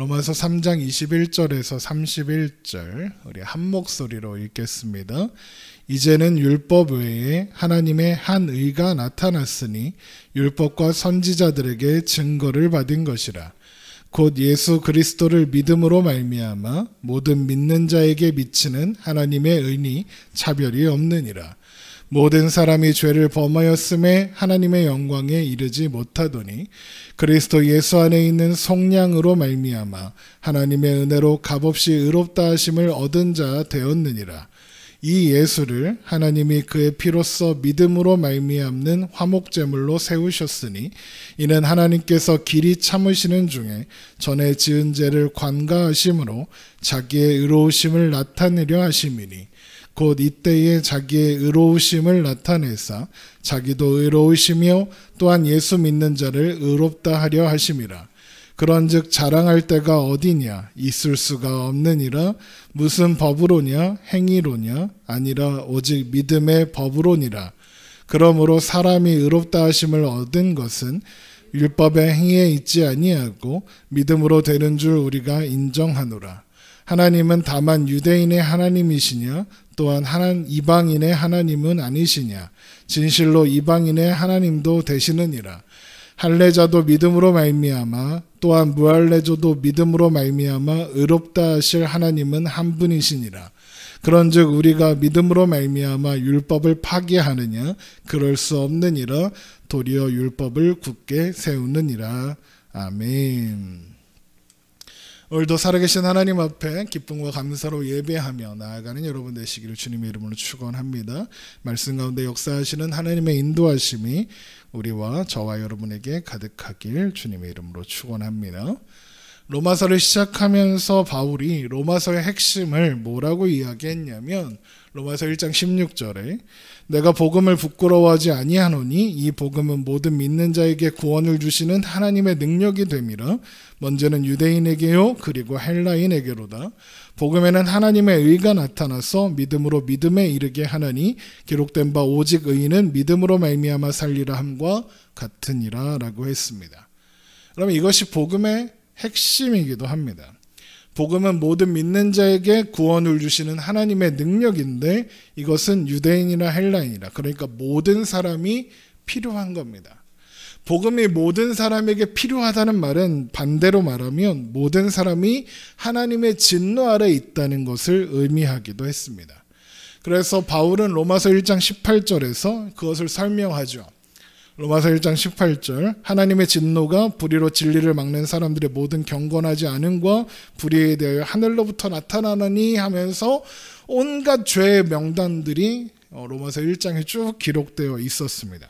로마서 3장 21절에서 31절 우리 한 목소리로 읽겠습니다. 이제는 율법 외에 하나님의 한 의가 나타났으니 율법과 선지자들에게 증거를 받은 것이라. 곧 예수 그리스도를 믿음으로 말미암아 모든 믿는 자에게 미치는 하나님의 의니 차별이 없느니라. 모든 사람이 죄를 범하였음에 하나님의 영광에 이르지 못하더니 그리스도 예수 안에 있는 속량으로 말미암아 하나님의 은혜로 값없이 의롭다 하심을 얻은 자 되었느니라. 이 예수를 하나님이 그의 피로써 믿음으로 말미암는 화목제물로 세우셨으니 이는 하나님께서 길이 참으시는 중에 전에 지은 죄를 관가하심으로 자기의 의로우심을 나타내려 하심이니 곧 이때에 자기의 의로우심을 나타내사 자기도 의로우시며 또한 예수 믿는 자를 의롭다 하려 하심이라. 그런즉 자랑할 때가 어디냐? 있을 수가 없느니라. 무슨 법으로냐? 행위로냐? 아니라 오직 믿음의 법으로니라. 그러므로 사람이 의롭다 하심을 얻은 것은 율법의 행위에 있지 아니하고 믿음으로 되는 줄 우리가 인정하노라. 하나님은 다만 유대인의 하나님이시냐? 또한 이방인의 하나님은 아니시냐? 진실로 이방인의 하나님도 되시느니라. 할례자도 믿음으로 말미암아 또한 무할례자도 믿음으로 말미암아 의롭다 하실 하나님은 한 분이시니라. 그런즉 우리가 믿음으로 말미암아 율법을 파기하느냐? 그럴 수 없느니라. 도리어 율법을 굳게 세우느니라. 아멘. 오늘도 살아계신 하나님 앞에 기쁨과 감사로 예배하며 나아가는 여러분 되시기를 주님의 이름으로 축원합니다. 말씀 가운데 역사하시는 하나님의 인도하심이 우리와 저와 여러분에게 가득하길 주님의 이름으로 축원합니다. 로마서를 시작하면서 바울이 로마서의 핵심을 뭐라고 이야기했냐면 로마서 1장 16절에 내가 복음을 부끄러워하지 아니하노니 이 복음은 모든 믿는 자에게 구원을 주시는 하나님의 능력이 됨이라. 먼저는 유대인에게요 그리고 헬라인에게로다. 복음에는 하나님의 의가 나타나서 믿음으로 믿음에 이르게 하나니 기록된 바 오직 의인은 믿음으로 말미암아 살리라 함과 같으니라 라고 했습니다. 그러면 이것이 복음의 핵심이기도 합니다. 복음은 모든 믿는 자에게 구원을 주시는 하나님의 능력인데 이것은 유대인이나 헬라인이라 그러니까 모든 사람이 필요한 겁니다. 복음이 모든 사람에게 필요하다는 말은 반대로 말하면 모든 사람이 하나님의 진노 아래 있다는 것을 의미하기도 했습니다. 그래서 바울은 로마서 1장 18절에서 그것을 설명하죠. 로마서 1장 18절 하나님의 진노가 불의로 진리를 막는 사람들의 모든 경건하지 않음과 불의에 대하여 하늘로부터 나타나느니 하면서 온갖 죄의 명단들이 로마서 1장에 쭉 기록되어 있었습니다.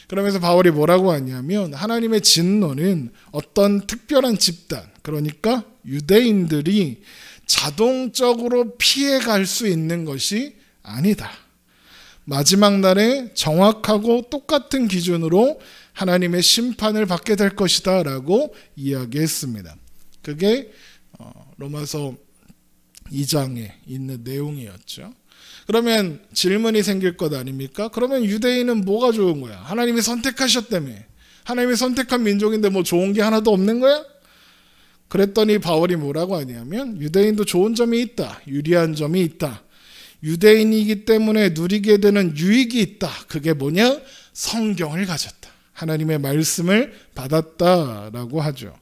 그러면서 바울이 뭐라고 하냐면 하나님의 진노는 어떤 특별한 집단 그러니까 유대인들이 자동적으로 피해갈 수 있는 것이 아니다. 마지막 날에 정확하고 똑같은 기준으로 하나님의 심판을 받게 될 것이다 라고 이야기했습니다. 그게 로마서 2장에 있는 내용이었죠. 그러면 질문이 생길 것 아닙니까? 그러면 유대인은 뭐가 좋은 거야? 하나님이 선택하셨다며. 하나님이 선택한 민족인데 뭐 좋은 게 하나도 없는 거야? 그랬더니 바울이 뭐라고 하냐면 유대인도 좋은 점이 있다. 유리한 점이 있다. 유대인이기 때문에 누리게 되는 유익이 있다. 그게 뭐냐? 성경을 가졌다. 하나님의 말씀을 받았다라고 하죠.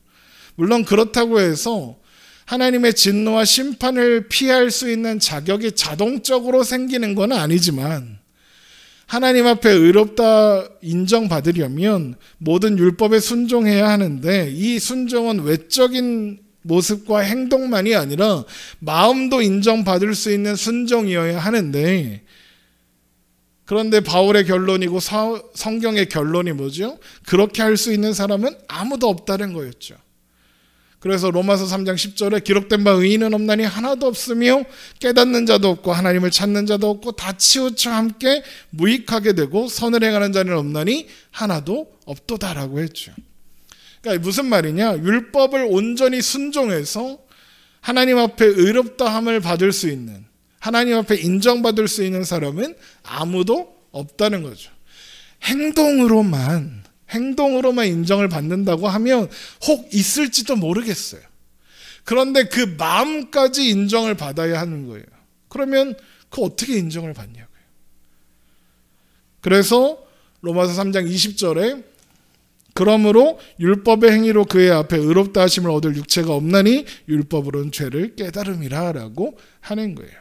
물론 그렇다고 해서 하나님의 진노와 심판을 피할 수 있는 자격이 자동적으로 생기는 건 아니지만 하나님 앞에 의롭다 인정받으려면 모든 율법에 순종해야 하는데 이 순종은 외적인 모습과 행동만이 아니라 마음도 인정받을 수 있는 순종이어야 하는데 그런데 바울의 결론이고 성경의 결론이 뭐죠? 그렇게 할 수 있는 사람은 아무도 없다는 거였죠. 그래서 로마서 3장 10절에 기록된 바 의인은 없나니 하나도 없으며 깨닫는 자도 없고 하나님을 찾는 자도 없고 다 치우쳐 함께 무익하게 되고 선을 행하는 자는 없나니 하나도 없도다라고 했죠. 그러니까 무슨 말이냐? 율법을 온전히 순종해서 하나님 앞에 의롭다함을 받을 수 있는 하나님 앞에 인정받을 수 있는 사람은 아무도 없다는 거죠. 행동으로만 인정을 받는다고 하면 혹 있을지도 모르겠어요. 그런데 그 마음까지 인정을 받아야 하는 거예요. 그러면 그 어떻게 인정을 받냐고요. 그래서 로마서 3장 20절에 그러므로 율법의 행위로 그의 앞에 의롭다 하심을 얻을 육체가 없나니 율법으로는 죄를 깨달음이라 라고 하는 거예요.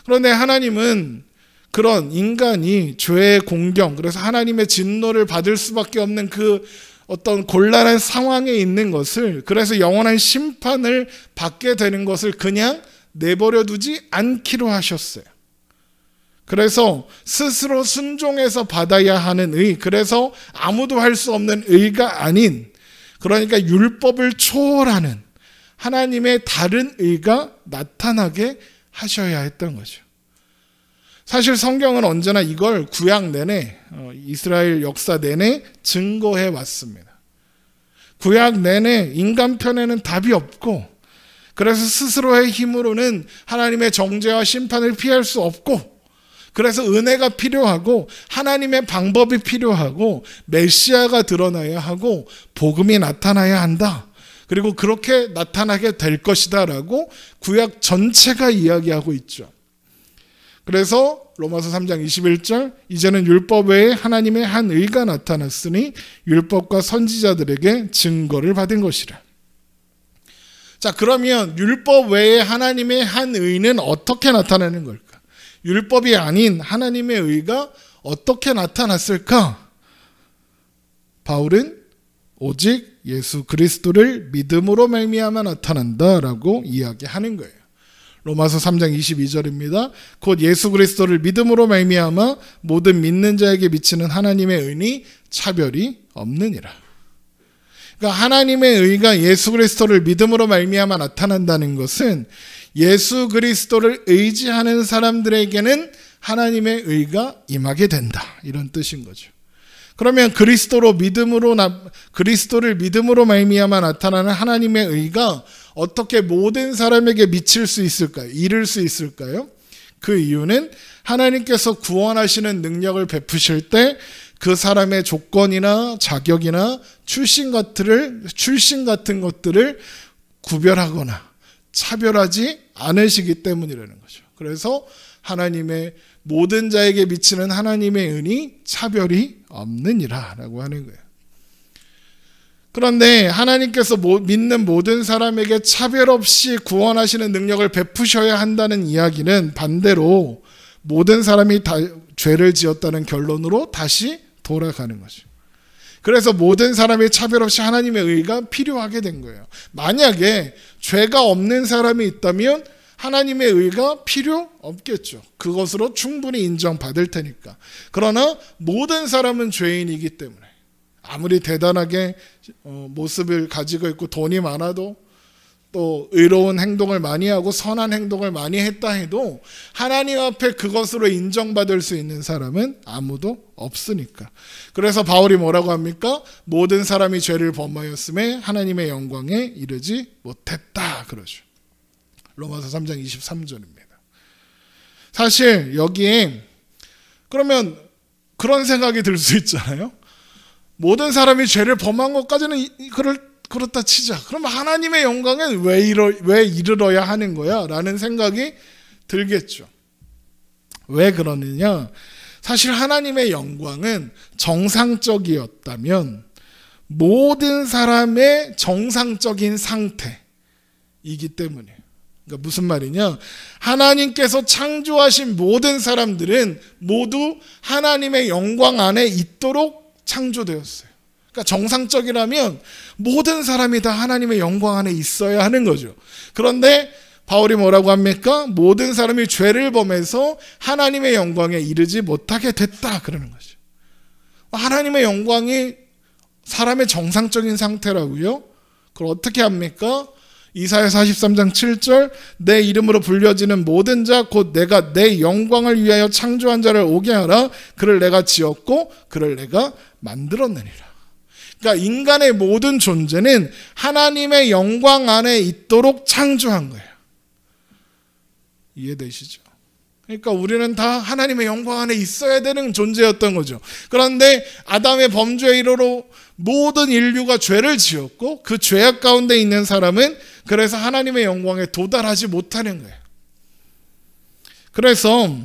그런데 하나님은 그런 인간이 죄의 공경, 그래서 하나님의 진노를 받을 수밖에 없는 그 어떤 곤란한 상황에 있는 것을, 그래서 영원한 심판을 받게 되는 것을 그냥 내버려 두지 않기로 하셨어요. 그래서 스스로 순종해서 받아야 하는 의, 그래서 아무도 할 수 없는 의가 아닌, 그러니까 율법을 초월하는 하나님의 다른 의가 나타나게 하셔야 했던 거죠. 사실 성경은 언제나 이걸 구약 내내, 이스라엘 역사 내내 증거해 왔습니다. 구약 내내 인간 편에는 답이 없고, 그래서 스스로의 힘으로는 하나님의 정죄와 심판을 피할 수 없고, 그래서 은혜가 필요하고 하나님의 방법이 필요하고 메시아가 드러나야 하고 복음이 나타나야 한다. 그리고 그렇게 나타나게 될 것이다 라고 구약 전체가 이야기하고 있죠. 그래서 로마서 3장 21절 이제는 율법 외에 하나님의 한 의가 나타났으니 율법과 선지자들에게 증거를 받은 것이라. 자, 그러면 율법 외에 하나님의 한 의는 어떻게 나타나는 걸까? 율법이 아닌 하나님의 의가 어떻게 나타났을까? 바울은 오직 예수 그리스도를 믿음으로 말미암아 나타난다라고 이야기하는 거예요. 로마서 3장 22절입니다. 곧 예수 그리스도를 믿음으로 말미암아 모든 믿는 자에게 미치는 하나님의 의니 차별이 없느니라. 그러니까 하나님의 의가 예수 그리스도를 믿음으로 말미암아 나타난다는 것은 예수 그리스도를 의지하는 사람들에게는 하나님의 의가 임하게 된다, 이런 뜻인 거죠. 그러면 그리스도를 믿음으로 말미암아 나타나는 하나님의 의가 어떻게 모든 사람에게 미칠 수 있을까요? 이룰 수 있을까요? 그 이유는 하나님께서 구원하시는 능력을 베푸실 때 그 사람의 조건이나 자격이나 출신 같은 것들을 구별하거나 차별하지 않으시기 때문이라는 거죠. 그래서 하나님의 모든 자에게 미치는 하나님의 은이 차별이 없느니라 라고 하는 거예요. 그런데 하나님께서 믿는 모든 사람에게 차별 없이 구원하시는 능력을 베푸셔야 한다는 이야기는 반대로 모든 사람이 다 죄를 지었다는 결론으로 다시 돌아가는 거죠. 그래서 모든 사람이 차별 없이 하나님의 의가 필요하게 된 거예요. 만약에 죄가 없는 사람이 있다면 하나님의 의가 필요 없겠죠. 그것으로 충분히 인정받을 테니까. 그러나 모든 사람은 죄인이기 때문에 아무리 대단하게 모습을 가지고 있고 돈이 많아도 또 의로운 행동을 많이 하고 선한 행동을 많이 했다 해도 하나님 앞에 그것으로 인정받을 수 있는 사람은 아무도 없으니까. 그래서 바울이 뭐라고 합니까? 모든 사람이 죄를 범하였음에 하나님의 영광에 이르지 못했다 그러죠. 로마서 3장 23절입니다. 사실 여기에 그러면 그런 생각이 들 수 있잖아요. 모든 사람이 죄를 범한 것까지는 그렇다 치자. 그러면 하나님의 영광에 왜 이르러야 하는 거야? 라는 생각이 들겠죠. 왜 그러느냐? 사실 하나님의 영광은 정상적이었다면 모든 사람의 정상적인 상태이기 때문이에요. 그러니까 무슨 말이냐? 하나님께서 창조하신 모든 사람들은 모두 하나님의 영광 안에 있도록 창조되었어요. 그러니까 정상적이라면 모든 사람이 다 하나님의 영광 안에 있어야 하는 거죠. 그런데 바울이 뭐라고 합니까? 모든 사람이 죄를 범해서 하나님의 영광에 이르지 못하게 됐다 그러는 거죠. 하나님의 영광이 사람의 정상적인 상태라고요? 그걸 어떻게 합니까? 이사야 43장 7절 내 이름으로 불려지는 모든 자 곧 내가 내 영광을 위하여 창조한 자를 오게 하라. 그를 내가 지었고 그를 내가 만들었느니라. 그러니까 인간의 모든 존재는 하나님의 영광 안에 있도록 창조한 거예요. 이해되시죠? 그러니까 우리는 다 하나님의 영광 안에 있어야 되는 존재였던 거죠. 그런데 아담의 범죄의 일로 모든 인류가 죄를 지었고 그 죄악 가운데 있는 사람은 그래서 하나님의 영광에 도달하지 못하는 거예요. 그래서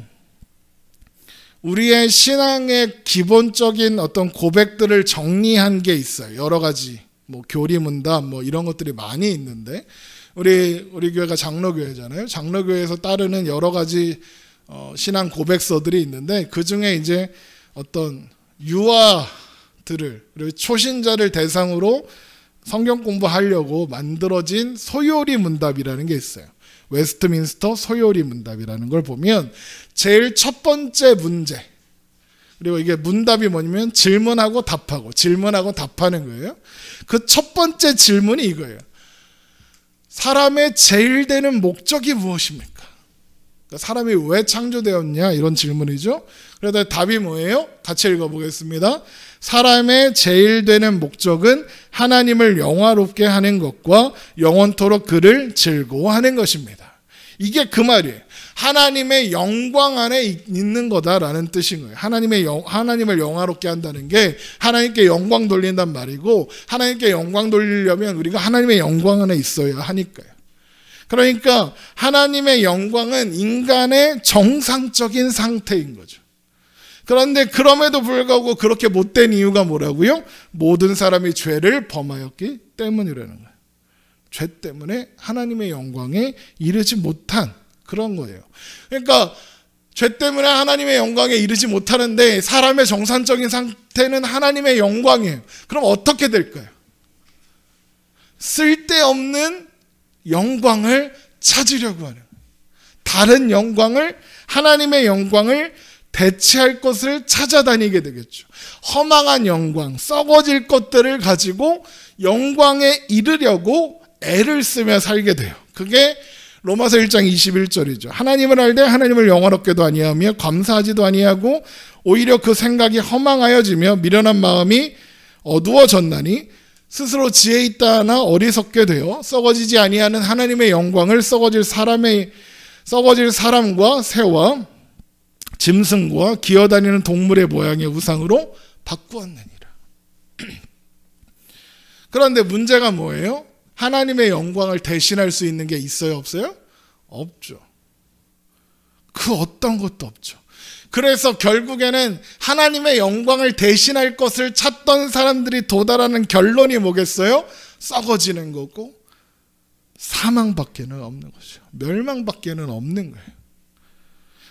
우리의 신앙의 기본적인 어떤 고백들을 정리한 게 있어요. 여러 가지 교리문답 이런 것들이 많이 있는데 우리 교회가 장로교회잖아요. 장로교회에서 따르는 여러 가지 신앙 고백서들이 있는데 그 중에 이제 어떤 유아들을 그리고 초신자를 대상으로 성경 공부하려고 만들어진 소요리 문답이라는 게 있어요. 웨스트민스터 소요리 문답이라는 걸 보면 제일 첫 번째 문제, 그리고 이게 문답이 뭐냐면 질문하고 답하고 질문하고 답하는 거예요. 그 첫 번째 질문이 이거예요. 사람의 제일 되는 목적이 무엇입니까? 그러니까 사람이 왜 창조되었냐 이런 질문이죠. 그래서 답이 뭐예요? 같이 읽어보겠습니다. 사람의 제일 되는 목적은 하나님을 영화롭게 하는 것과 영원토록 그를 즐거워하는 것입니다. 이게 그 말이에요. 하나님의 영광 안에 있는 거다라는 뜻인 거예요. 하나님을 영화롭게 한다는 게 하나님께 영광 돌린단 말이고, 하나님께 영광 돌리려면 우리가 하나님의 영광 안에 있어야 하니까요. 그러니까 하나님의 영광은 인간의 정상적인 상태인 거죠. 그런데 그럼에도 불구하고 그렇게 못된 이유가 뭐라고요? 모든 사람이 죄를 범하였기 때문이라는 거예요. 죄 때문에 하나님의 영광에 이르지 못한 그런 거예요. 그러니까 죄 때문에 하나님의 영광에 이르지 못하는데 사람의 정상적인 상태는 하나님의 영광이에요. 그럼 어떻게 될까요? 쓸데없는 영광을 찾으려고 하는, 다른 영광을, 하나님의 영광을 대체할 것을 찾아다니게 되겠죠. 허망한 영광, 썩어질 것들을 가지고 영광에 이르려고 애를 쓰며 살게 돼요. 그게 로마서 1장 21절이죠. 하나님을 알되 하나님을 영화롭게도 아니하며 감사하지도 아니하고 오히려 그 생각이 허망하여지며 미련한 마음이 어두워졌나니 스스로 지혜 있다 하나 어리석게 되어 썩어지지 아니하는 하나님의 영광을 썩어질 사람과 새와 짐승과 기어다니는 동물의 모양의 우상으로 바꾸었느니라. 그런데 문제가 뭐예요? 하나님의 영광을 대신할 수 있는 게 있어요, 없어요? 없죠. 그 어떤 것도 없죠. 그래서 결국에는 하나님의 영광을 대신할 것을 찾던 사람들이 도달하는 결론이 뭐겠어요? 썩어지는 거고 사망밖에는 없는 거죠. 멸망밖에는 없는 거예요.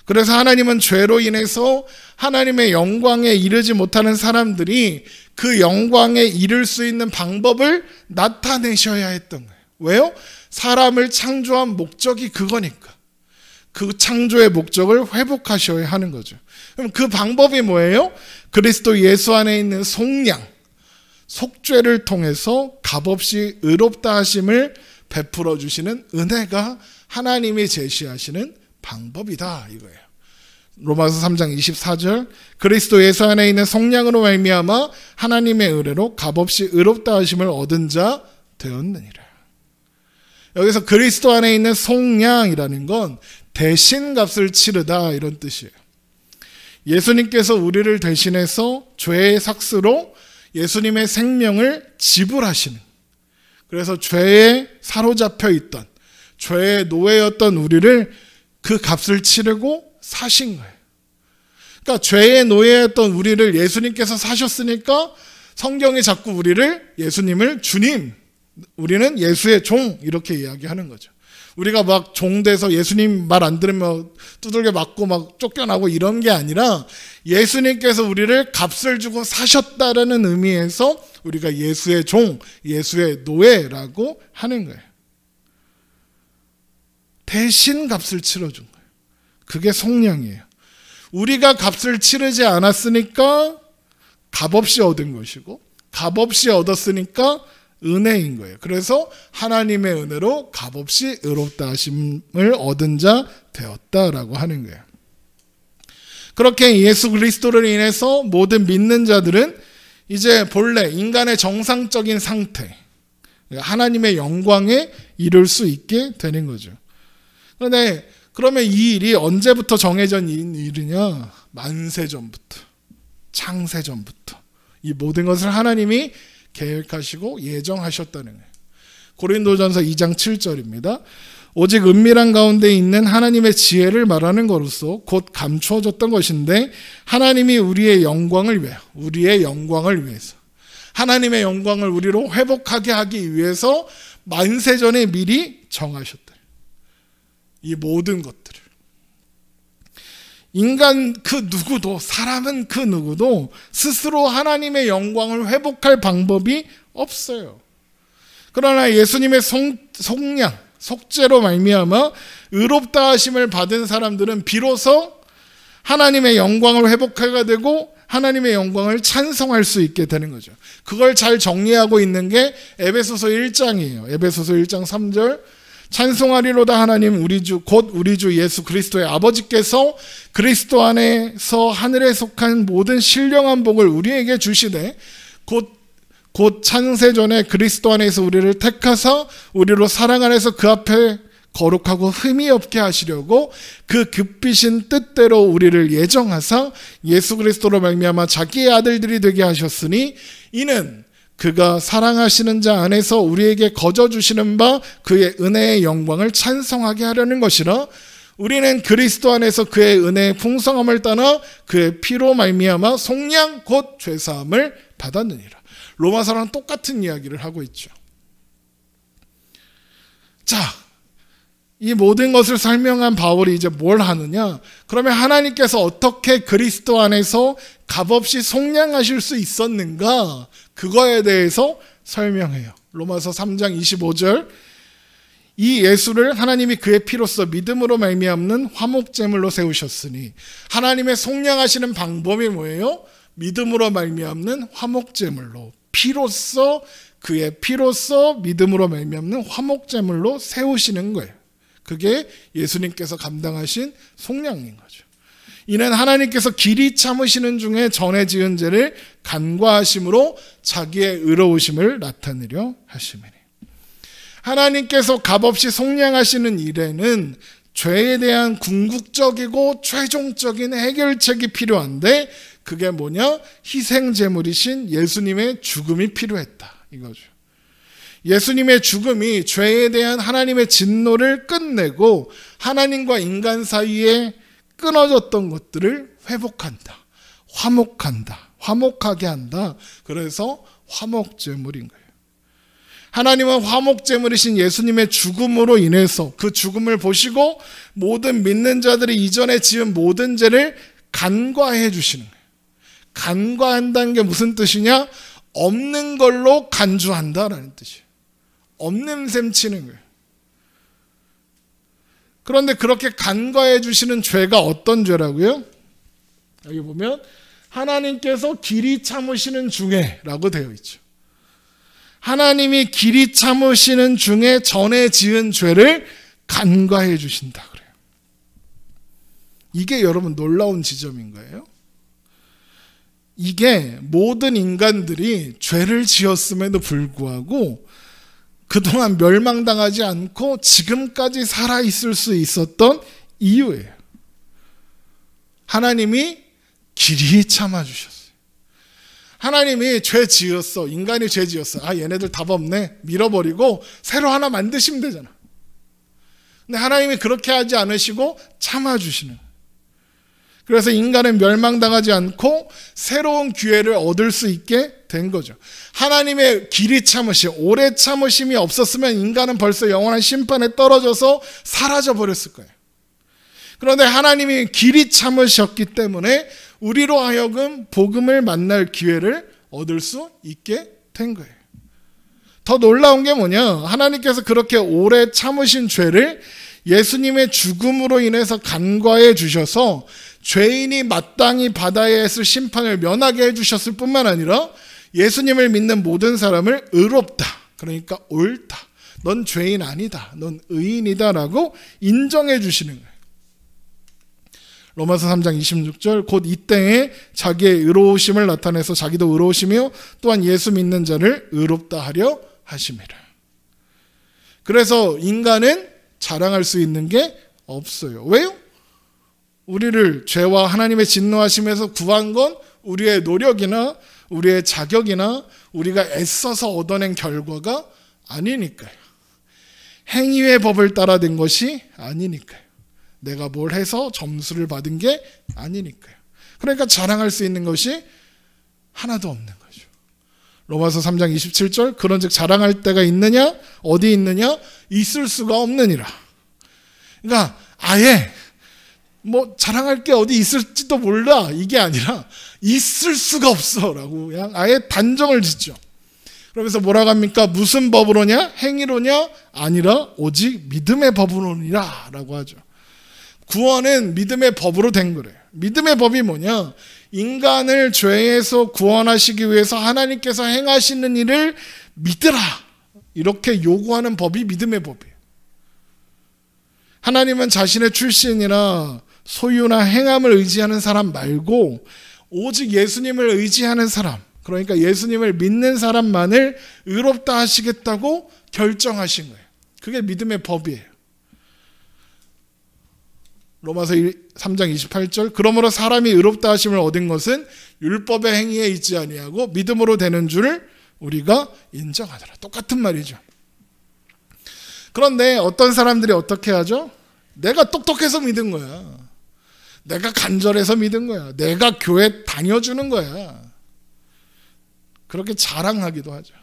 그래서 하나님은 죄로 인해서 하나님의 영광에 이르지 못하는 사람들이 그 영광에 이를 수 있는 방법을 나타내셔야 했던 거예요. 왜요? 사람을 창조한 목적이 그거니까. 그 창조의 목적을 회복하셔야 하는 거죠. 그럼 그 방법이 뭐예요? 그리스도 예수 안에 있는 속량, 속죄를 통해서 값없이 의롭다 하심을 베풀어 주시는 은혜가 하나님이 제시하시는 방법이다 이거예요. 로마서 3장 24절 그리스도 예수 안에 있는 속량으로 말미암아 하나님의 은혜로 값없이 의롭다 하심을 얻은 자 되었느니라. 여기서 그리스도 안에 있는 속량이라는 건 대신값을 치르다 이런 뜻이에요. 예수님께서 우리를 대신해서 죄의 삭스로 예수님의 생명을 지불하시는, 그래서 죄에 사로잡혀 있던 죄의 노예였던 우리를 그 값을 치르고 사신 거예요. 그러니까 죄의 노예였던 우리를 예수님께서 사셨으니까 성경이 자꾸 우리를 예수님을 주님, 우리는 예수의 종 이렇게 이야기하는 거죠. 우리가 막 종돼서 예수님 말 안 들으면 두들겨 맞고 막 쫓겨나고 이런 게 아니라 예수님께서 우리를 값을 주고 사셨다라는 의미에서 우리가 예수의 종, 예수의 노예라고 하는 거예요. 대신 값을 치러준 거예요. 그게 속량이에요. 우리가 값을 치르지 않았으니까 값없이 얻은 것이고 값없이 얻었으니까 은혜인 거예요. 그래서 하나님의 은혜로 값없이 의롭다 하심을 얻은 자 되었다라고 하는 거예요. 그렇게 예수 그리스도를 인해서 모든 믿는 자들은 이제 본래 인간의 정상적인 상태, 하나님의 영광에 이룰 수 있게 되는 거죠. 그런데 그러면 이 일이 언제부터 정해진 일이냐? 만세 전부터, 창세 전부터 이 모든 것을 하나님이 계획하시고 예정하셨다는 거예요. 고린도전서 2장 7절입니다. 오직 은밀한 가운데 있는 하나님의 지혜를 말하는 것으로서 곧 감추어졌던 것인데 하나님이 우리의 영광을 위해서 하나님의 영광을 우리로 회복하게 하기 위해서 만세전에 미리 정하셨다. 이 모든 것들을. 인간 그 누구도, 사람은 그 누구도 스스로 하나님의 영광을 회복할 방법이 없어요. 그러나 예수님의 속량, 속죄로 말미암아 의롭다 하심을 받은 사람들은 비로소 하나님의 영광을 회복하게 되고 하나님의 영광을 찬송할 수 있게 되는 거죠. 그걸 잘 정리하고 있는 게 에베소서 1장이에요. 에베소서 1장 3절 찬송하리로다 하나님 우리 주 곧 우리 주 예수 그리스도의 아버지께서 그리스도 안에서 하늘에 속한 모든 신령한 복을 우리에게 주시되 곧 창세전에 그리스도 안에서 우리를 택하사 우리로 사랑 안에서 그 앞에 거룩하고 흠이 없게 하시려고 그 급비신 뜻대로 우리를 예정하사 예수 그리스도로 말미암아 자기의 아들들이 되게 하셨으니 이는 그가 사랑하시는 자 안에서 우리에게 거저 주시는 바 그의 은혜의 영광을 찬송하게 하려는 것이라. 우리는 그리스도 안에서 그의 은혜의 풍성함을 따라 그의 피로 말미암아 속량 곧 죄사함을 받았느니라. 로마서랑 똑같은 이야기를 하고 있죠. 자, 이 모든 것을 설명한 바울이 이제 뭘 하느냐? 그러면 하나님께서 어떻게 그리스도 안에서 값없이 속량하실 수 있었는가? 그거에 대해서 설명해요. 로마서 3장 25절 이 예수를 하나님이 그의 피로써 믿음으로 말미암는 화목제물로 세우셨으니 하나님의 속량하시는 방법이 뭐예요? 믿음으로 말미암는 화목제물로 피로써 그의 피로써 믿음으로 말미암는 화목제물로 세우시는 거예요. 그게 예수님께서 감당하신 속량인 거죠. 이는 하나님께서 길이 참으시는 중에 전에 지은 죄를 간과하심으로 자기의 의로우심을 나타내려 하심이니. 하나님께서 값없이 속량하시는 일에는 죄에 대한 궁극적이고 최종적인 해결책이 필요한데 그게 뭐냐? 희생제물이신 예수님의 죽음이 필요했다 이거죠. 예수님의 죽음이 죄에 대한 하나님의 진노를 끝내고 하나님과 인간 사이에 끊어졌던 것들을 회복한다. 화목하게 한다. 그래서 화목제물인 거예요. 하나님은 화목제물이신 예수님의 죽음으로 인해서 그 죽음을 보시고 모든 믿는 자들이 이전에 지은 모든 죄를 간과해 주시는 거예요. 간과한다는 게 무슨 뜻이냐? 없는 걸로 간주한다라는 뜻이에요. 없는 셈 치는 거예요. 그런데 그렇게 간과해 주시는 죄가 어떤 죄라고요? 여기 보면 하나님께서 길이 참으시는 중에 라고 되어 있죠. 하나님이 길이 참으시는 중에 전에 지은 죄를 간과해 주신다 그래요. 이게 여러분 놀라운 지점인 거예요. 이게 모든 인간들이 죄를 지었음에도 불구하고 그동안 멸망당하지 않고 지금까지 살아있을 수 있었던 이유예요. 하나님이 길이 참아주셨어요. 하나님이 죄 지었어. 인간이 죄 지었어. 아, 얘네들 답 없네. 밀어버리고 새로 하나 만드시면 되잖아. 근데 하나님이 그렇게 하지 않으시고 참아주시는 거예요. 그래서 인간은 멸망당하지 않고 새로운 기회를 얻을 수 있게 된 거죠. 하나님의 길이 참으심, 오래 참으심이 없었으면 인간은 벌써 영원한 심판에 떨어져서 사라져 버렸을 거예요. 그런데 하나님이 길이 참으셨기 때문에 우리로 하여금 복음을 만날 기회를 얻을 수 있게 된 거예요. 더 놀라운 게 뭐냐? 하나님께서 그렇게 오래 참으신 죄를 예수님의 죽음으로 인해서 간과해 주셔서 죄인이 마땅히 받아야 했을 심판을 면하게 해주셨을 뿐만 아니라 예수님을 믿는 모든 사람을 의롭다, 그러니까 옳다, 넌 죄인 아니다, 넌 의인이다 라고 인정해 주시는 거예요. 로마서 3장 26절 곧 이때에 자기의 의로우심을 나타내서 자기도 의로우시며 또한 예수 믿는 자를 의롭다 하려 하심이라. 그래서 인간은 자랑할 수 있는 게 없어요. 왜요? 우리를 죄와 하나님의 진노하심에서 구한 건 우리의 노력이나 우리의 자격이나 우리가 애써서 얻어낸 결과가 아니니까요. 행위의 법을 따라 된 것이 아니니까요. 내가 뭘 해서 점수를 받은 게 아니니까요. 그러니까 자랑할 수 있는 것이 하나도 없는 거죠. 로마서 3장 27절 그런즉 자랑할 때가 있느냐? 어디 있느냐? 있을 수가 없느니라. 그러니까 아예 뭐 자랑할 게 어디 있을지도 몰라 이게 아니라 있을 수가 없어 라고 그냥 아예 단정을 짓죠. 그러면서 뭐라고 합니까? 무슨 법으로냐? 행위로냐? 아니라 오직 믿음의 법으로니라 라고 하죠. 구원은 믿음의 법으로 된 거래요. 믿음의 법이 뭐냐? 인간을 죄에서 구원하시기 위해서 하나님께서 행하시는 일을 믿으라 이렇게 요구하는 법이 믿음의 법이에요. 하나님은 자신의 출신이나 소유나 행함을 의지하는 사람 말고 오직 예수님을 의지하는 사람, 그러니까 예수님을 믿는 사람만을 의롭다 하시겠다고 결정하신 거예요. 그게 믿음의 법이에요. 로마서 3장 28절 그러므로 사람이 의롭다 하심을 얻은 것은 율법의 행위에 있지 아니하고 믿음으로 되는 줄 우리가 인정하더라. 똑같은 말이죠. 그런데 어떤 사람들이 어떻게 하죠? 내가 똑똑해서 믿은 거야. 내가 간절해서 믿은 거야. 내가 교회 다녀주는 거야. 그렇게 자랑하기도 하죠.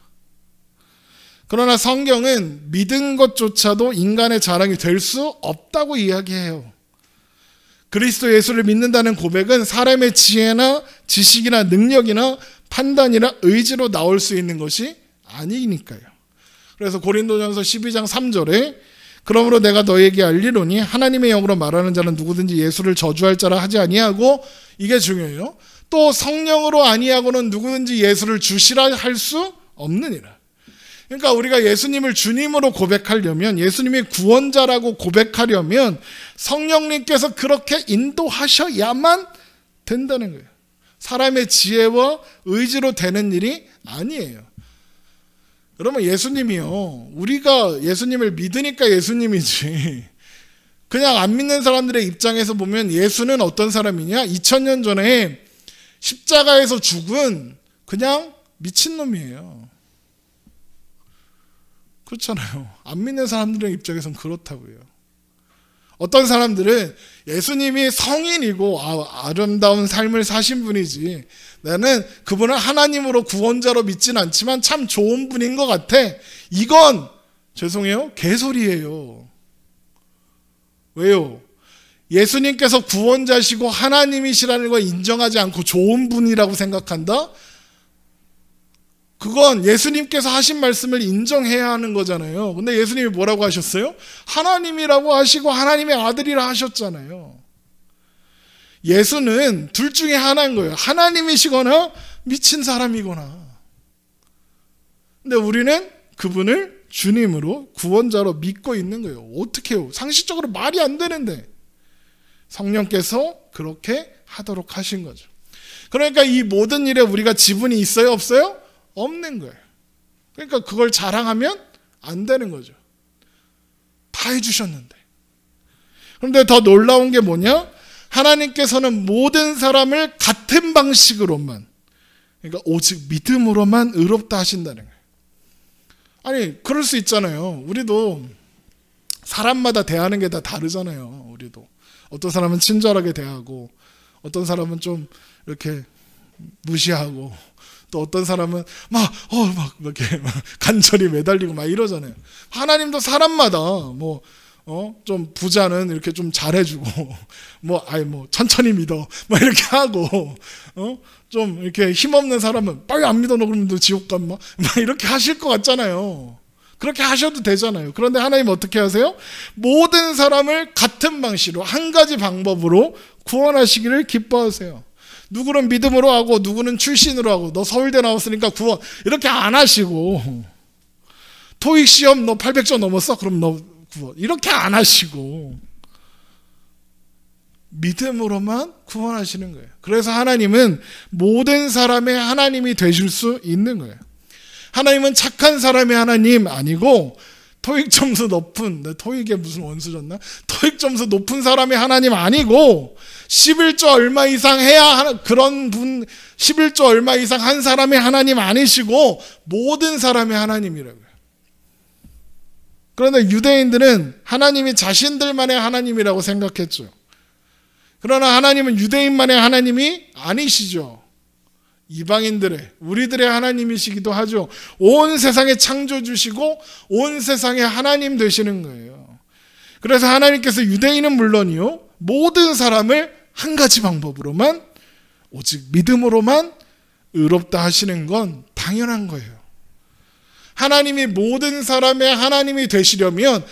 그러나 성경은 믿은 것조차도 인간의 자랑이 될 수 없다고 이야기해요. 그리스도 예수를 믿는다는 고백은 사람의 지혜나 지식이나 능력이나 판단이나 의지로 나올 수 있는 것이 아니니까요. 그래서 고린도전서 12장 3절에 그러므로 내가 너에게 알리노니 하나님의 영으로 말하는 자는 누구든지 예수를 저주할 자라 하지 아니하고 이게 중요해요. 또 성령으로 아니하고는 누구든지 예수를 주시라 할 수 없느니라. 그러니까 우리가 예수님을 주님으로 고백하려면 예수님이 구원자라고 고백하려면 성령님께서 그렇게 인도하셔야만 된다는 거예요. 사람의 지혜와 의지로 되는 일이 아니에요. 그러면 예수님이요. 우리가 예수님을 믿으니까 예수님이지. 그냥 안 믿는 사람들의 입장에서 보면 예수는 어떤 사람이냐? 2000년 전에 십자가에서 죽은 그냥 미친놈이에요. 그렇잖아요. 안 믿는 사람들의 입장에서는 그렇다고요. 어떤 사람들은 예수님이 성인이고 아름다운 삶을 사신 분이지 나는 그분을 하나님으로 구원자로 믿진 않지만 참 좋은 분인 것 같아. 이건 죄송해요. 개소리예요. 왜요? 예수님께서 구원자시고 하나님이시라는 걸 인정하지 않고 좋은 분이라고 생각한다? 그건 예수님께서 하신 말씀을 인정해야 하는 거잖아요. 근데 예수님이 뭐라고 하셨어요? 하나님이라고 하시고 하나님의 아들이라 하셨잖아요. 예수는 둘 중에 하나인 거예요. 하나님이시거나 미친 사람이거나. 근데 우리는 그분을 주님으로 구원자로 믿고 있는 거예요. 어떻게 해요? 상식적으로 말이 안 되는데 성령께서 그렇게 하도록 하신 거죠. 그러니까 이 모든 일에 우리가 지분이 있어요? 없어요? 없는 거예요. 그러니까 그걸 자랑하면 안 되는 거죠. 다 해주셨는데. 그런데 더 놀라운 게 뭐냐? 하나님께서는 모든 사람을 같은 방식으로만, 그러니까 오직 믿음으로만 의롭다 하신다는 거예요. 아니 그럴 수 있잖아요. 우리도 사람마다 대하는 게 다 다르잖아요. 우리도 어떤 사람은 친절하게 대하고 어떤 사람은 좀 이렇게 무시하고 또 어떤 사람은 막 이렇게 간절히 매달리고 막 이러잖아요. 하나님도 사람마다 좀 부자는 이렇게 좀 잘해주고 천천히 믿어 막 이렇게 하고 좀 이렇게 힘없는 사람은 빨리 안 믿어 너 그러면 너 지옥 가 막 이렇게 하실 것 같잖아요. 그렇게 하셔도 되잖아요. 그런데 하나님 어떻게 하세요? 모든 사람을 같은 방식으로 한 가지 방법으로 구원하시기를 기뻐하세요. 누구는 믿음으로 하고 누구는 출신으로 하고 너 서울대 나왔으니까 구원 이렇게 안 하시고 토익 시험 너 800점 넘었어? 그럼 너 구원 이렇게 안 하시고 믿음으로만 구원하시는 거예요. 그래서 하나님은 모든 사람의 하나님이 되실 수 있는 거예요. 하나님은 착한 사람의 하나님 아니고 토익 점수 높은, 토익에 무슨 원수 줬나? 토익 점수 높은 사람이 하나님 아니고 11조 얼마 이상 해야 그런 분, 11조 얼마 이상 한 사람이 하나님 아니시고 모든 사람이 하나님이라고요. 그런데 유대인들은 하나님이 자신들만의 하나님이라고 생각했죠. 그러나 하나님은 유대인만의 하나님이 아니시죠. 이방인들의, 우리들의 하나님이시기도 하죠. 온 세상에 창조주시고 온 세상의 하나님 되시는 거예요. 그래서 하나님께서 유대인은 물론이요, 모든 사람을 한 가지 방법으로만, 오직 믿음으로만 의롭다 하시는 건 당연한 거예요. 하나님이 모든 사람의 하나님이 되시려면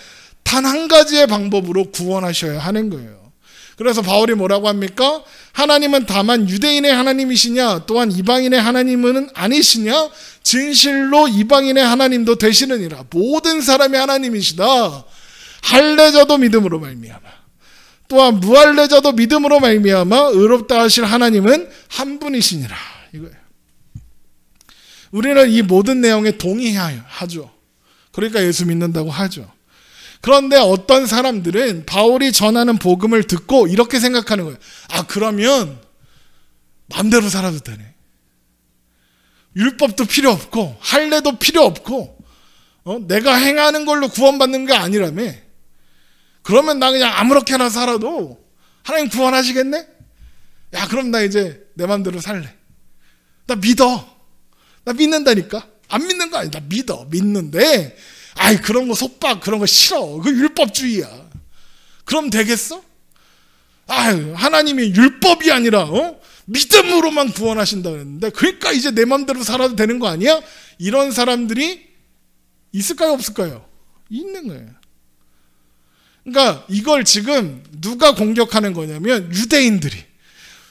단 한 가지의 방법으로 구원하셔야 하는 거예요. 그래서 바울이 뭐라고 합니까? 하나님은 다만 유대인의 하나님이시냐, 또한 이방인의 하나님은 아니시냐? 진실로 이방인의 하나님도 되시느니라. 모든 사람의 하나님이시다. 할례자도 믿음으로 말미암아, 또한 무할례자도 믿음으로 말미암아 의롭다 하실 하나님은 한 분이시니라. 이거예요. 우리는 이 모든 내용에 동의하죠. 그러니까 예수 믿는다고 하죠. 그런데 어떤 사람들은 바울이 전하는 복음을 듣고 이렇게 생각하는 거예요. 아, 그러면 마음대로 살아도 되네. 율법도 필요 없고 할례도 필요 없고 내가 행하는 걸로 구원받는 게 아니라며. 그러면 나 그냥 아무렇게나 살아도 하나님 구원하시겠네? 야, 그럼 나 이제 내 마음대로 살래. 나 믿어. 나 믿는다니까. 안 믿는 거 아니야. 나 믿어. 믿는데 아이, 그런 거 속박, 그런 거 싫어. 그 율법주의야. 그럼 되겠어? 아유, 하나님이 율법이 아니라 믿음으로만 구원하신다 그랬는데, 그러니까 이제 내 마음대로 살아도 되는 거 아니야? 이런 사람들이 있을까요, 없을까요? 있는 거예요. 그러니까 이걸 지금 누가 공격하는 거냐면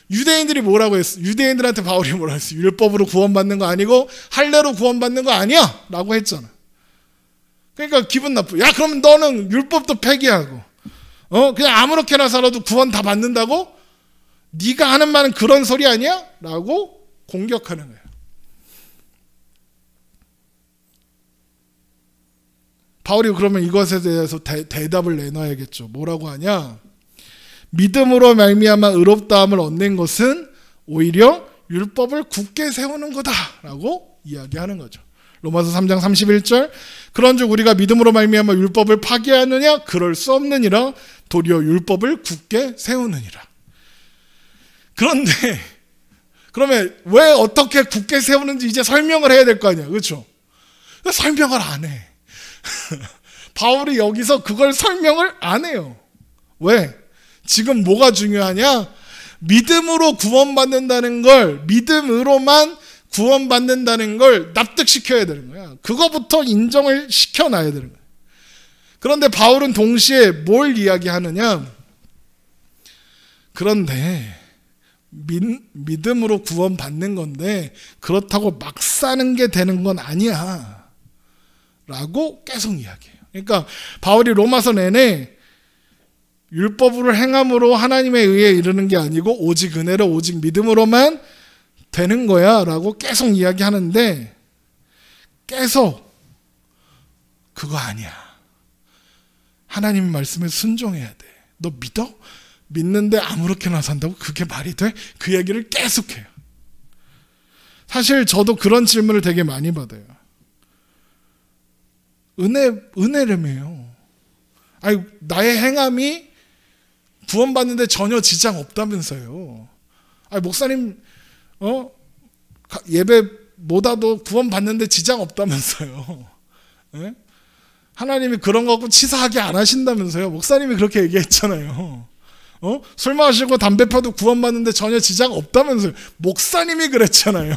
유대인들이 뭐라고 했어? 유대인들한테 바울이 뭐라고 했어? 율법으로 구원받는 거 아니고 할례로 구원받는 거 아니야? 라고 했잖아. 그러니까 기분 나쁘. 야, 그럼 너는 율법도 폐기하고 그냥 아무렇게나 살아도 구원 다 받는다고? 네가 하는 말은 그런 소리 아니야? 라고 공격하는 거예요. 바울이 그러면 이것에 대해서 대답을 내놔야겠죠. 뭐라고 하냐? 믿음으로 말미암아 의롭다함을 얻는 것은 오히려 율법을 굳게 세우는 거다라고 이야기하는 거죠. 로마서 3장 31절, 그런즉 우리가 믿음으로 말미암아 율법을 파기하느냐? 그럴 수 없느니라. 도리어 율법을 굳게 세우느니라. 그런데 그러면 왜 어떻게 굳게 세우는지 이제 설명을 해야 될 거 아니야, 그렇죠? 설명을 안 해. 바울이 여기서 그걸 설명을 안 해요. 왜? 지금 뭐가 중요하냐? 믿음으로 구원받는다는 걸, 믿음으로만 구원받는다는 걸 납득시켜야 되는 거야. 그거부터 인정을 시켜놔야 되는 거야. 그런데 바울은 동시에 뭘 이야기하느냐? 그런데 믿음으로 구원받는 건데 그렇다고 막 사는 게 되는 건 아니야 라고 계속 이야기해요. 그러니까 바울이 로마서 내내 율법으로 행함으로 하나님에 의해 이르는 게 아니고 오직 은혜로 오직 믿음으로만 되는 거야 라고 계속 이야기하는데, 계속 그거 아니야. 하나님 말씀에 순종해야 돼. 너 믿어? 믿는데 아무렇게나 산다고? 그게 말이 돼? 그 얘기를 계속해요. 사실 저도 그런 질문을 되게 많이 받아요. 은혜라며요. 아니, 나의 행함이 구원받는데 전혀 지장 없다면서요. 아니, 목사님 예배보다도 구원받는데 지장 없다면서요. 네? 하나님이 그런 거 갖고 치사하게 안 하신다면서요. 목사님이 그렇게 얘기했잖아요. 술 마시고 담배 펴도 구원받는데 전혀 지장 없다면서요. 목사님이 그랬잖아요.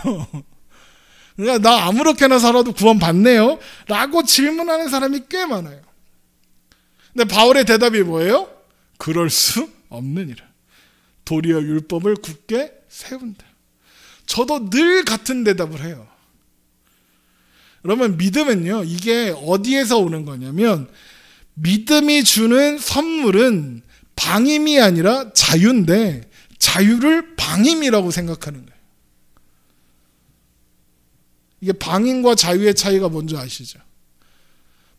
그러니까 나 아무렇게나 살아도 구원받네요 라고 질문하는 사람이 꽤 많아요. 근데 바울의 대답이 뭐예요? 그럴 수 없느니라. 도리어 율법을 굳게 세운다. 저도 늘 같은 대답을 해요. 그러면 믿음은요, 이게 어디에서 오는 거냐면, 믿음이 주는 선물은 방임이 아니라 자유인데 자유를 방임이라고 생각하는 거예요. 이게 방임과 자유의 차이가 뭔지 아시죠?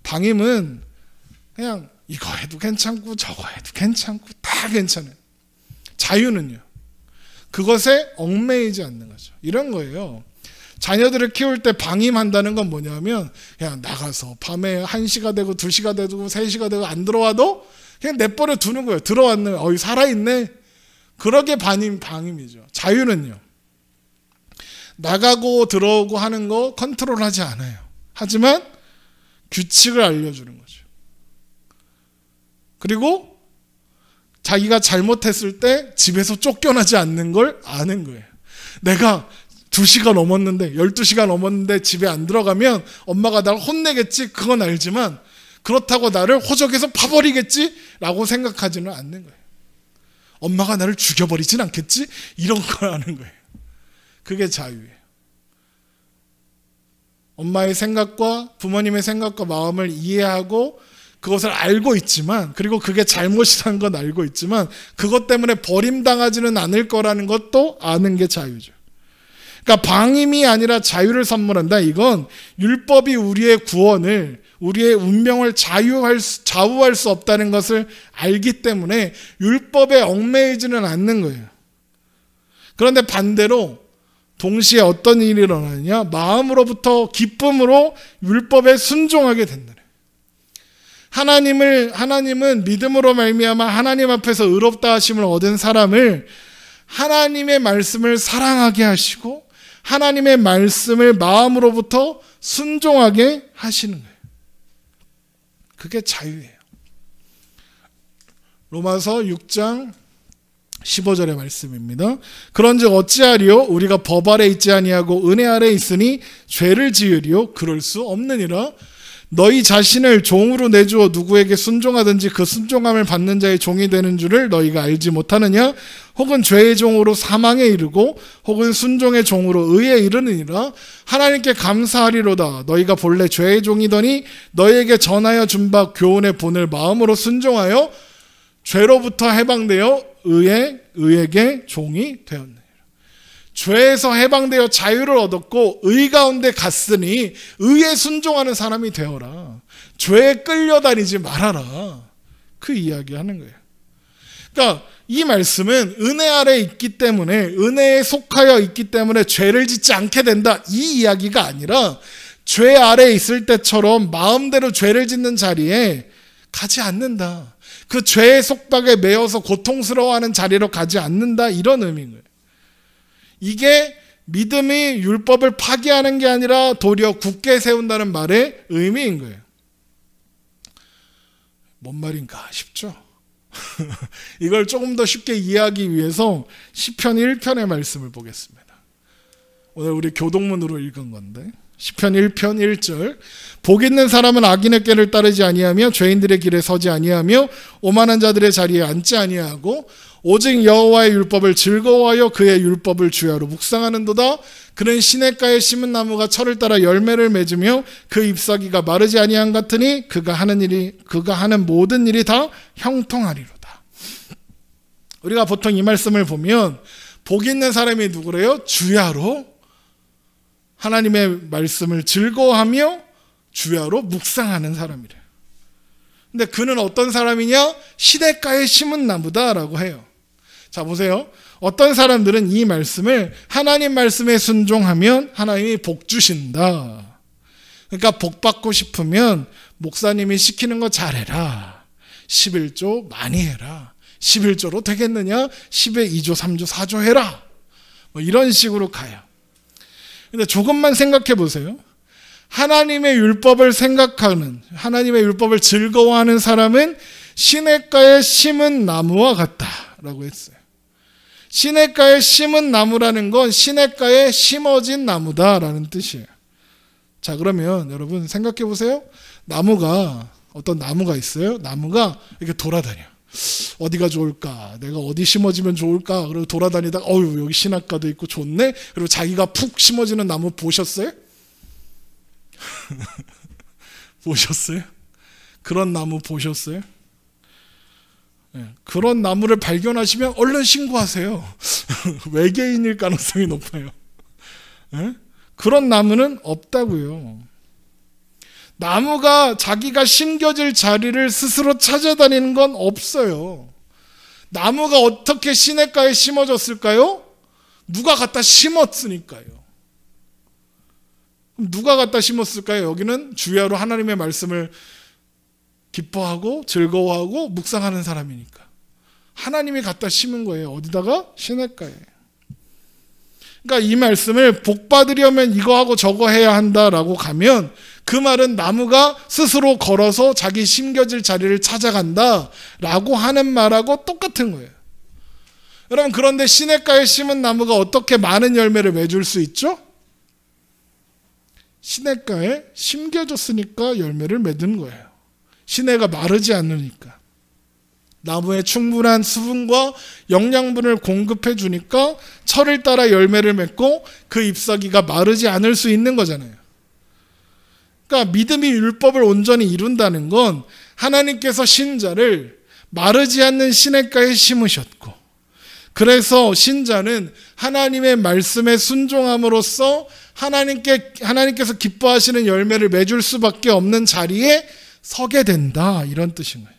방임은 그냥 이거 해도 괜찮고 저거 해도 괜찮고 다 괜찮아요. 자유는요, 그것에 얽매이지 않는 거죠. 이런 거예요. 자녀들을 키울 때 방임한다는 건 뭐냐면 그냥 나가서 밤에 1시가 되고 2시가 되고 3시가 되고 안 들어와도 그냥 내버려 두는 거예요. 들어왔네, 살아있네. 그러게 방임이죠. 자유는요, 나가고 들어오고 하는 거 컨트롤하지 않아요. 하지만 규칙을 알려주는 거죠. 그리고 자기가 잘못했을 때 집에서 쫓겨나지 않는 걸 아는 거예요. 내가 2시가 넘었는데 12시가 넘었는데 집에 안 들어가면 엄마가 날 혼내겠지, 그건 알지만 그렇다고 나를 호적에서 파버리겠지 라고 생각하지는 않는 거예요. 엄마가 나를 죽여버리진 않겠지, 이런 걸 아는 거예요. 그게 자유예요. 엄마의 생각과 부모님의 생각과 마음을 이해하고 그것을 알고 있지만, 그리고 그게 잘못이라는 건 알고 있지만 그것 때문에 버림당하지는 않을 거라는 것도 아는 게 자유죠. 그러니까 방임이 아니라 자유를 선물한다. 이건 율법이 우리의 구원을, 우리의 운명을 좌우할 수 없다는 것을 알기 때문에 율법에 얽매이지는 않는 거예요. 그런데 반대로 동시에 어떤 일이 일어나느냐, 마음으로부터 기쁨으로 율법에 순종하게 된다. 하나님은 믿음으로 말미암아 하나님 앞에서 의롭다 하심을 얻은 사람을 하나님의 말씀을 사랑하게 하시고 하나님의 말씀을 마음으로부터 순종하게 하시는 거예요. 그게 자유예요. 로마서 6장 15절의 말씀입니다. 그런즉 어찌하리요? 우리가 법 아래 있지 아니하고 은혜 아래 있으니 죄를 지으리요? 그럴 수 없느니라. 너희 자신을 종으로 내주어 누구에게 순종하든지 그 순종함을 받는 자의 종이 되는 줄을 너희가 알지 못하느냐? 혹은 죄의 종으로 사망에 이르고 혹은 순종의 종으로 의에 이르느니라. 하나님께 감사하리로다. 너희가 본래 죄의 종이더니 너희에게 전하여 준 바 교훈의 본을 마음으로 순종하여 죄로부터 해방되어 의에게 종이 되었느니라. 죄에서 해방되어 자유를 얻었고 의 가운데 갔으니 의에 순종하는 사람이 되어라. 죄에 끌려다니지 말아라. 그 이야기하는 거예요. 그러니까 이 말씀은 은혜 아래 있기 때문에, 은혜에 속하여 있기 때문에 죄를 짓지 않게 된다, 이 이야기가 아니라 죄 아래 있을 때처럼 마음대로 죄를 짓는 자리에 가지 않는다. 그 죄의 속박에 매여서 고통스러워하는 자리로 가지 않는다, 이런 의미인 거예요. 이게 믿음이 율법을 파기하는 게 아니라 도리어 굳게 세운다는 말의 의미인 거예요. 뭔 말인가 싶죠? 이걸 조금 더 쉽게 이해하기 위해서 시편 1편의 말씀을 보겠습니다. 오늘 우리 교동문으로 읽은 건데 시편 1편 1절. 복 있는 사람은 악인의 꾀를 따르지 아니하며 죄인들의 길에 서지 아니하며 오만한 자들의 자리에 앉지 아니하고 오직 여호와의 율법을 즐거워하여 그의 율법을 주야로 묵상하는도다. 그는 시냇가에 심은 나무가 철을 따라 열매를 맺으며 그 잎사귀가 마르지 아니한 같으니 그가 하는 모든 일이 다 형통하리로다. 우리가 보통 이 말씀을 보면 복 있는 사람이 누구래요? 주야로 하나님의 말씀을 즐거워하며 주야로 묵상하는 사람이래요. 근데 그는 어떤 사람이냐? 시냇가에 심은 나무다라고 해요. 자, 보세요. 어떤 사람들은 이 말씀을 하나님 말씀에 순종하면 하나님이 복 주신다. 그러니까 복 받고 싶으면 목사님이 시키는 거 잘해라. 11조 많이 해라. 11조로 되겠느냐? 10에 2조, 3조, 4조 해라. 뭐 이런 식으로 가요. 근데 조금만 생각해 보세요. 하나님의 율법을 생각하는, 하나님의 율법을 즐거워하는 사람은 시냇가에 심은 나무와 같다라고 했어요. 시냇가에 심은 나무라는 건 시냇가에 심어진 나무다라는 뜻이에요. 자, 그러면 여러분 생각해 보세요. 어떤 나무가 있어요. 나무가 이렇게 돌아다녀. 어디가 좋을까? 내가 어디 심어지면 좋을까? 그리고 돌아다니다가 여기 시냇가도 있고 좋네. 그리고 자기가 푹 심어지는 나무 보셨어요? 보셨어요? 그런 나무 보셨어요? 네, 그런 나무를 발견하시면 얼른 신고하세요. 외계인일 가능성이 높아요. 네? 그런 나무는 없다고요. 나무가 자기가 심겨질 자리를 스스로 찾아다니는 건 없어요. 나무가 어떻게 시냇가에 심어졌을까요? 누가 갖다 심었으니까요. 누가 갖다 심었을까요? 여기는 주야로 하나님의 말씀을 기뻐하고 즐거워하고 묵상하는 사람이니까 하나님이 갖다 심은 거예요. 어디다가? 시냇가에. 그러니까 이 말씀을 복 받으려면 이거 하고 저거 해야 한다라고 가면 그 말은 나무가 스스로 걸어서 자기 심겨질 자리를 찾아간다라고 하는 말하고 똑같은 거예요. 여러분, 그런데 시냇가에 심은 나무가 어떻게 많은 열매를 맺을 수 있죠? 시냇가에 심겨졌으니까 열매를 맺는 거예요. 시내가 마르지 않으니까. 나무에 충분한 수분과 영양분을 공급해 주니까 철을 따라 열매를 맺고 그 잎사귀가 마르지 않을 수 있는 거잖아요. 그러니까 믿음이 율법을 온전히 이룬다는 건 하나님께서 신자를 마르지 않는 시냇가에 심으셨고, 그래서 신자는 하나님의 말씀에 순종함으로써 하나님께서 기뻐하시는 열매를 맺을 수밖에 없는 자리에 서게 된다, 이런 뜻인 거예요.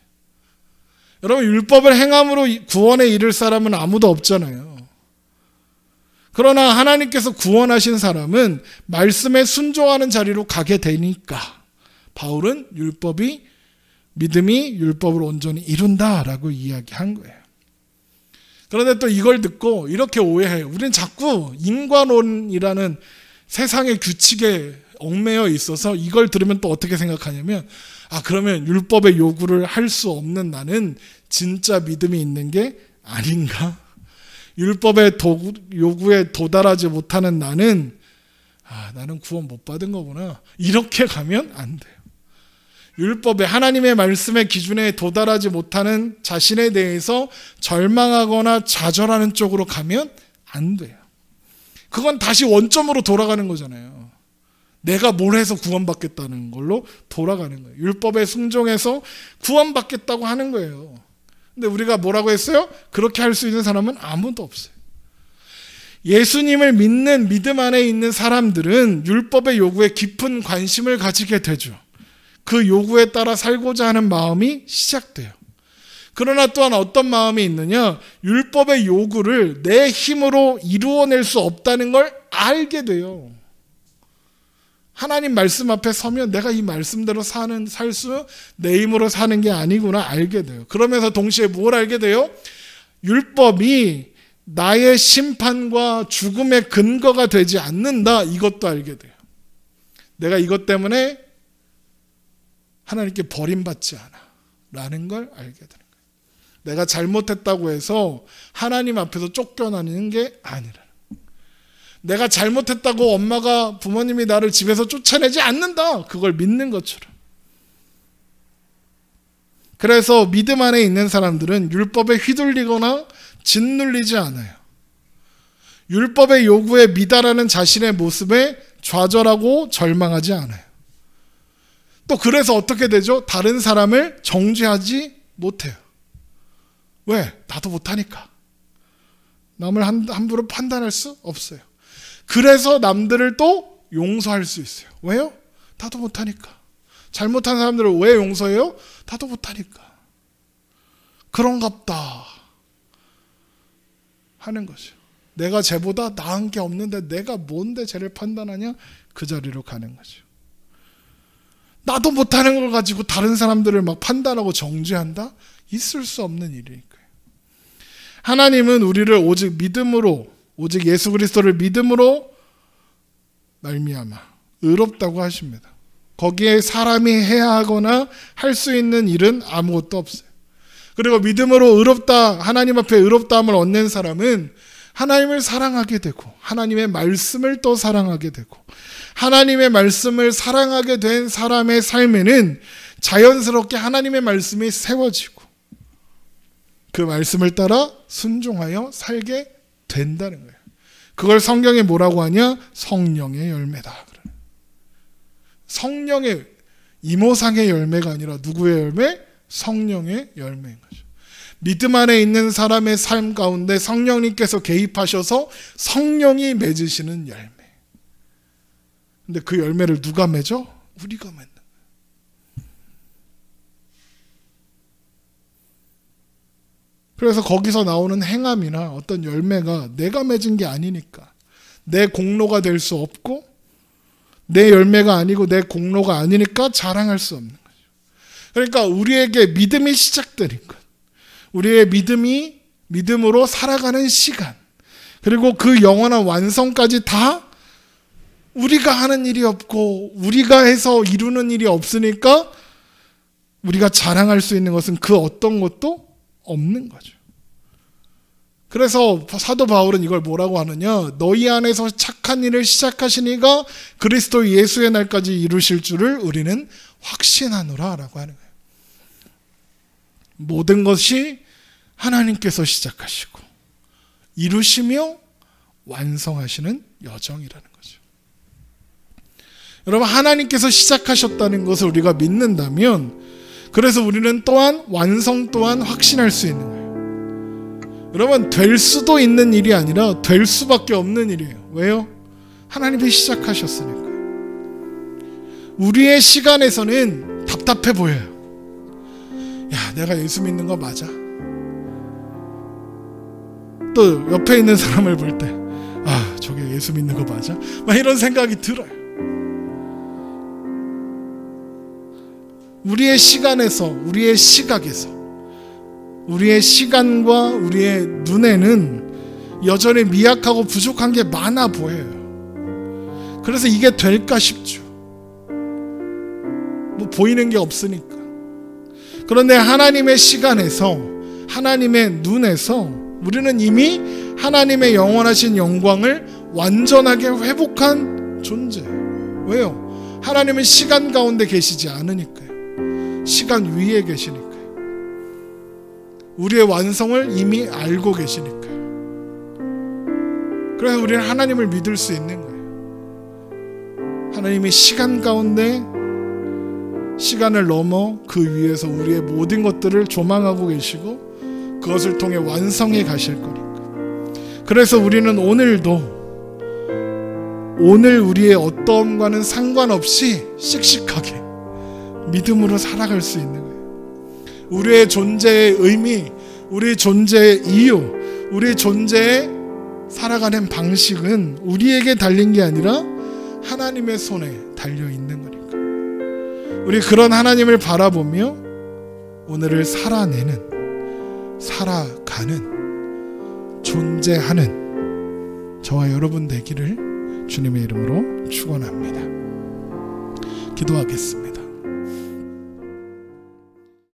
여러분, 율법을 행함으로 구원에 이를 사람은 아무도 없잖아요. 그러나 하나님께서 구원하신 사람은 말씀에 순종하는 자리로 가게 되니까 바울은 믿음이 율법을 온전히 이룬다라고 이야기한 거예요. 그런데 또 이걸 듣고 이렇게 오해해요. 우리는 자꾸 인과론이라는 세상의 규칙에 얽매여 있어서 이걸 들으면 또 어떻게 생각하냐면, 그러면 율법의 요구를 할 수 없는 나는 진짜 믿음이 있는 게 아닌가? 율법의 요구에 도달하지 못하는 나는 구원 못 받은 거구나. 이렇게 가면 안 돼요. 율법의 하나님의 말씀의 기준에 도달하지 못하는 자신에 대해서 절망하거나 좌절하는 쪽으로 가면 안 돼요. 그건 다시 원점으로 돌아가는 거잖아요. 내가 뭘 해서 구원받겠다는 걸로 돌아가는 거예요. 율법에 순종해서 구원받겠다고 하는 거예요. 근데 우리가 뭐라고 했어요? 그렇게 할 수 있는 사람은 아무도 없어요. 예수님을 믿는 믿음 안에 있는 사람들은 율법의 요구에 깊은 관심을 가지게 되죠. 그 요구에 따라 살고자 하는 마음이 시작돼요. 그러나 또한 어떤 마음이 있느냐? 율법의 요구를 내 힘으로 이루어낼 수 없다는 걸 알게 돼요. 하나님 말씀 앞에 서면 내가 이 말씀대로 살 수 내 힘으로 사는 게 아니구나 알게 돼요. 그러면서 동시에 뭘 알게 돼요? 율법이 나의 심판과 죽음의 근거가 되지 않는다, 이것도 알게 돼요. 내가 이것 때문에 하나님께 버림받지 않아 라는 걸 알게 되는 거예요. 내가 잘못했다고 해서 하나님 앞에서 쫓겨나는 게 아니라, 내가 잘못했다고 부모님이 나를 집에서 쫓아내지 않는다, 그걸 믿는 것처럼. 그래서 믿음 안에 있는 사람들은 율법에 휘둘리거나 짓눌리지 않아요. 율법의 요구에 미달하는 자신의 모습에 좌절하고 절망하지 않아요. 또 그래서 어떻게 되죠? 다른 사람을 정죄하지 못해요. 왜? 나도 못하니까. 남을 함부로 판단할 수 없어요. 그래서 남들을 또 용서할 수 있어요. 왜요? 나도 못하니까. 잘못한 사람들을 왜 용서해요? 나도 못하니까. 그런갑다 하는 거죠. 내가 쟤보다 나은 게 없는데 내가 뭔데 쟤를 판단하냐? 그 자리로 가는 거죠. 나도 못하는 걸 가지고 다른 사람들을 막 판단하고 정죄한다? 있을 수 없는 일이니까요. 하나님은 우리를 오직 믿음으로, 오직 예수 그리스도를 믿음으로 말미암아 의롭다고 하십니다. 거기에 사람이 해야 하거나 할 수 있는 일은 아무것도 없어요. 그리고 믿음으로 의롭다, 하나님 앞에 의롭다함을 얻는 사람은 하나님을 사랑하게 되고 하나님의 말씀을 또 사랑하게 되고, 하나님의 말씀을 사랑하게 된 사람의 삶에는 자연스럽게 하나님의 말씀이 세워지고 그 말씀을 따라 순종하여 살게 된다는 거예요. 그걸 성경에 뭐라고 하냐? 성령의 열매다. 성령의, 이모상의 열매가 아니라 누구의 열매? 성령의 열매인 거죠. 믿음 안에 있는 사람의 삶 가운데 성령님께서 개입하셔서 성령이 맺으시는 열매. 근데 그 열매를 누가 맺어? 우리가 맺는 거예요. 그래서 거기서 나오는 행함이나 어떤 열매가 내가 맺은 게 아니니까 내 공로가 될 수 없고 내 열매가 아니고 내 공로가 아니니까 자랑할 수 없는 거죠. 그러니까 우리에게 믿음이 시작되는 것, 우리의 믿음으로 살아가는 시간, 그리고 그 영원한 완성까지 다 우리가 하는 일이 없고 우리가 해서 이루는 일이 없으니까 우리가 자랑할 수 있는 것은 그 어떤 것도 없는 거죠. 그래서 사도 바울은 이걸 뭐라고 하느냐, 너희 안에서 착한 일을 시작하신 이가 그리스도 예수의 날까지 이루실 줄을 우리는 확신하노라 라고 하는 거예요. 모든 것이 하나님께서 시작하시고 이루시며 완성하시는 여정이라는 거죠. 여러분, 하나님께서 시작하셨다는 것을 우리가 믿는다면, 그래서 우리는 또한 완성 또한 확신할 수 있는 거예요. 여러분, 될 수도 있는 일이 아니라 될 수밖에 없는 일이에요. 왜요? 하나님이 시작하셨으니까요. 우리의 시간에서는 답답해 보여요. 야, 내가 예수 믿는 거 맞아? 또 옆에 있는 사람을 볼 때, 아, 저게 예수 믿는 거 맞아? 막 이런 생각이 들어요. 우리의 시간에서, 우리의 시각에서, 우리의 시간과 우리의 눈에는 여전히 미약하고 부족한 게 많아 보여요. 그래서 이게 될까 싶죠. 뭐 보이는 게 없으니까. 그런데 하나님의 시간에서, 하나님의 눈에서 우리는 이미 하나님의 영원하신 영광을 완전하게 회복한 존재예요. 왜요? 하나님은 시간 가운데 계시지 않으니까요. 시간 위에 계시니까요. 우리의 완성을 이미 알고 계시니까요. 그래서 우리는 하나님을 믿을 수 있는 거예요. 하나님이 시간 가운데, 시간을 넘어 그 위에서 우리의 모든 것들을 조망하고 계시고 그것을 통해 완성해 가실 거니까. 그래서 우리는 오늘도 오늘 우리의 어떠함과는 상관없이 씩씩하게 믿음으로 살아갈 수 있는 거예요. 우리의 존재의 의미, 우리 존재의 이유, 우리 존재의 살아가는 방식은 우리에게 달린 게 아니라 하나님의 손에 달려 있는 거니까. 우리 그런 하나님을 바라보며 오늘을 살아내는, 살아가는, 존재하는 저와 여러분 되기를 주님의 이름으로 축원합니다. 기도하겠습니다.